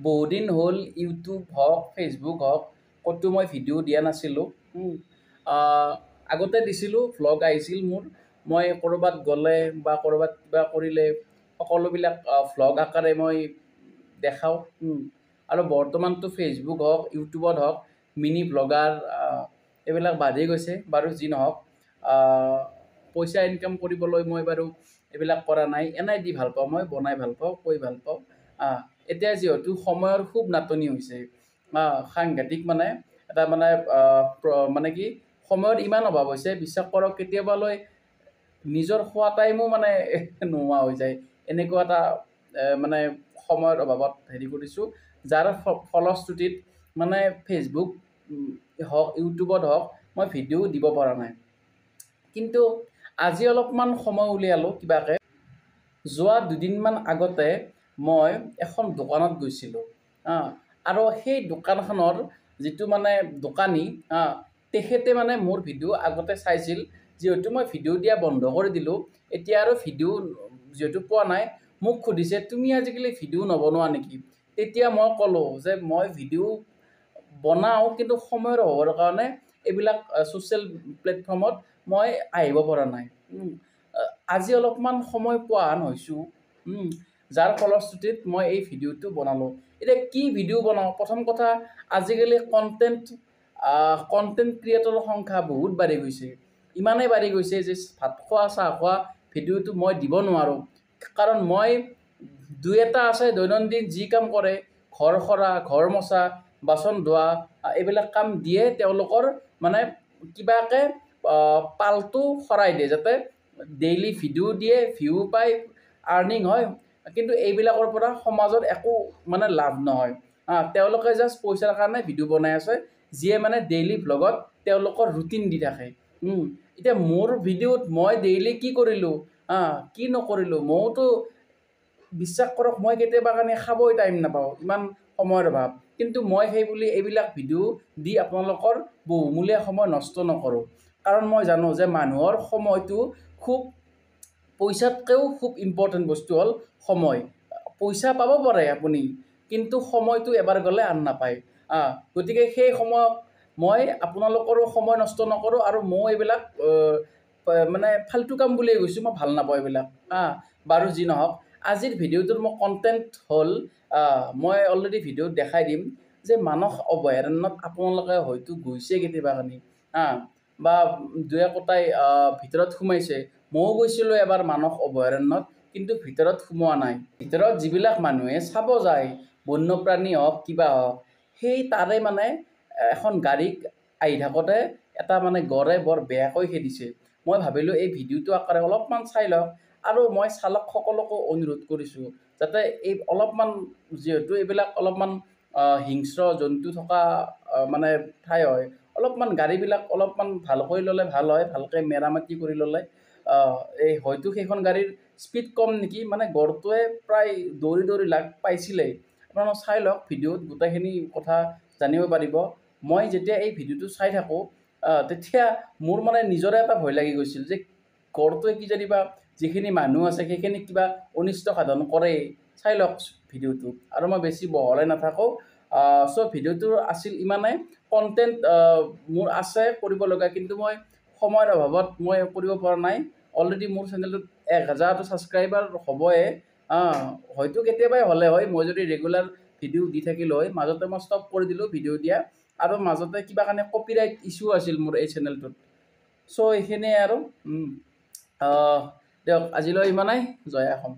বহুদিন হ'ল ইউটিউব হওক ফেচবুক হওক ক'তো মই ভিডিঅ' দিয়া নাছিলোঁ। আগতে দিছিলোঁ, ভ্লগ আহিছিল মোৰ। মই ক'ৰবাত গ'লে বা ক'ৰবাত কিবা কৰিলে সকলোবিলাক ভ্লগ আকাৰে মই দেখাওঁ। আৰু বৰ্তমানতো ফেচবুক হওক ইউটিউবত হওক মিনি ব্লগাৰ এইবিলাক বাঢ়ি গৈছে। বাৰু যি নহওক, পইচা ইনকাম কৰিবলৈ মই বাৰু এইবিলাক কৰা নাই। এনেই দি ভাল পাওঁ, মই বনাই ভাল পাওঁ, কৈ ভাল পাওঁ। এতিয়া যিহেতু সময়ৰ খুব নাটনি হৈছে, সাংঘাতিক মানে এটা মানে কি সময়ৰ ইমান অভাৱ হৈছে, বিশ্বাস কৰক কেতিয়াবালৈ নিজৰ খোৱা টাইমো মানে নোহোৱা হৈ যায়। এনেকুৱা এটা মানে সময়ৰ অভাৱত হেৰি কৰিছোঁ, যাৰ ফলশ্ৰুতিত মানে ফেচবুক হওক ইউটিউবত হওক মই ভিডিঅ' দিব পৰা নাই। কিন্তু আজি অলপমান সময় উলিয়ালোঁ কিবাকৈ। যোৱা দুদিনমান আগতে মই এখন দোকানত গৈছিলোঁ, আৰু সেই দোকানখনৰ যিটো মানে দোকানী, তেখেতে মানে মোৰ ভিডিঅ' আগতে চাইছিল। যিহেতু মই ভিডিঅ' দিয়া বন্ধ কৰি দিলোঁ, এতিয়া আৰু ভিডিঅ' যিহেতু পোৱা নাই, মোক সুধিছে তুমি আজিকালি ভিডিঅ' নবনোৱা নেকি? তেতিয়া মই ক'লোঁ যে মই ভিডিঅ' বনাওঁ, কিন্তু সময়ৰ অভাৱৰ কাৰণে এইবিলাক ছ'চিয়েল প্লেটফৰ্মত মই আহিব পৰা নাই। আজি অলপমান সময় পোৱা হেন হৈছোঁ, যাৰ ফলশ্ৰুতিত মই এই ভিডিঅ'টো বনালোঁ। এতিয়া কি ভিডিঅ' বনাওঁ? প্ৰথম কথা, আজিকালি কণ্টেণ্ট ক্ৰিয়েটৰৰ সংখ্যা বহুত বাঢ়ি গৈছে। ইমানেই বাঢ়ি গৈছে যে ভাত খোৱা চাহ খোৱা ভিডিঅ'টো মই দিব নোৱাৰোঁ। কাৰণ মই দুই এটা আছে দৈনন্দিন যি কাম কৰে, ঘৰ সৰা, ঘৰ মচা, বাচন ধোৱা, এইবিলাক কাম দিয়ে তেওঁলোকৰ মানে কিবাকৈ পালটো সৰাই দিয়ে, যাতে ডেইলি ভিডিঅ' দিয়ে, ভিউ পায়, আৰ্নিং হয়। কিন্তু এইবিলাকৰ পৰা সমাজত একো মানে লাভ নহয়। তেওঁলোকে জাষ্ট পইচাৰ কাৰণে ভিডিঅ' বনাই আছে, যিয়ে মানে ডেইলি ভ্লগত তেওঁলোকৰ ৰুটিন দি থাকে। এতিয়া মোৰ ভিডিঅ'ত মই ডেইলি কি কৰিলোঁ, কি নকৰিলোঁ, ময়োতো বিশ্বাস কৰক মই কেতিয়াবা কাৰণে খাবই টাইম নাপাওঁ, ইমান সময়ৰ অভাৱ। কিন্তু মই সেই বুলি এইবিলাক ভিডিঅ' দি আপোনালোকৰ বহুমূলীয়া সময় নষ্ট নকৰোঁ। কাৰণ মই জানো যে মানুহৰ সময়টো খুব পইচাতকৈও খুব ইম্পৰ্টেণ্ট বস্তু হ'ল সময়। পইচা পাব পাৰে আপুনি, কিন্তু সময়টো এবাৰ গ'লে আন নাপায়। গতিকে সেই সময়ক মই আপোনালোকৰো সময় নষ্ট নকৰোঁ, আৰু মই এইবিলাক মানে ফাল্টু কাম বুলিয়ে গৈছোঁ, মই ভাল নাপাওঁ এইবিলাক। বাৰু যি নহওক, আজিৰ ভিডিঅ'টোৰ মোৰ কণ্টেণ্ট হ'ল, মই অলৰেডি ভিডিঅ'ত দেখাই দিম যে মানস অভয়াৰণ্যত আপোনালোকে হয়তো গৈছে কেতিয়াবা কানি, বা দুই একোটাই ভিতৰত সোমাইছে। ময়ো গৈছিলোঁ এবাৰ মানস অভয়াৰণ্যত, কিন্তু ভিতৰত সোমোৱা নাই। ভিতৰত যিবিলাক মানুহে চাব যায়, বন্যপ্ৰাণী হওক কিবা হওক, সেই তাৰে মানে এখন গাড়ীত আহি থাকোঁতে এটা মানে গড়ে বৰ বেয়াকৈ খেদিছে। মই ভাবিলোঁ এই ভিডিঅ'টো আকাৰে অলপমান চাই লওক, আৰু মই চালকসকলকো অনুৰোধ কৰিছোঁ যাতে এই অলপমান, যিহেতু এইবিলাক অলপমান হিংস্ৰ জন্তু থকা মানে ঠাই হয়, অলপমান গাড়ীবিলাক অলপমান ভালকৈ ল'লে ভাল হয়, ভালকৈ মেৰামতি কৰি ল'লে। এই হয়তো সেইখন গাড়ীৰ স্পীড কম নেকি, মানে গড়টোৱে প্ৰায় দৌৰি দৌৰি লাগ পাইছিলেই। আপোনালোকে চাই লওক, ভিডিঅ'ত গোটেইখিনি কথা জানিব পাৰিব। মই যেতিয়া এই ভিডিঅ'টো চাই থাকোঁ, তেতিয়া মোৰ মানে নিজৰে এটা ভয় লাগি গৈছিল যে গড়টোৱে কিজানিবা যিখিনি মানুহ আছে সেইখিনিক কিবা অনিষ্ট সাধন কৰে। চাই লওক ভিডিঅ'টো, আৰু মই বেছি বহলাই নাথাকোঁ। ভিডিঅ'টো আছিল ইমানে। কণ্টেণ্ট মোৰ আছে কৰিব লগা, কিন্তু মই সময়ৰ অভাৱত মই কৰিব পৰা নাই। অলৰেডি মোৰ চেনেলটোত 1000টো ছাবস্ক্ৰাইবাৰ হ'বই, হয়তো কেতিয়াবাই হ'লে হয়, মই যদি ৰেগুলাৰ ভিডিঅ' দি থাকিলোঁ হয়। মাজতে মই ষ্টপ কৰি দিলোঁ ভিডিঅ' দিয়া, আৰু মাজতে কিবা কাৰণে কপিৰাইট ইছ্যু আছিল মোৰ এই চেনেলটোত। এইখিনিয়ে আৰু দিয়ক, আজিলৈ ইমানেই। জয় অসম।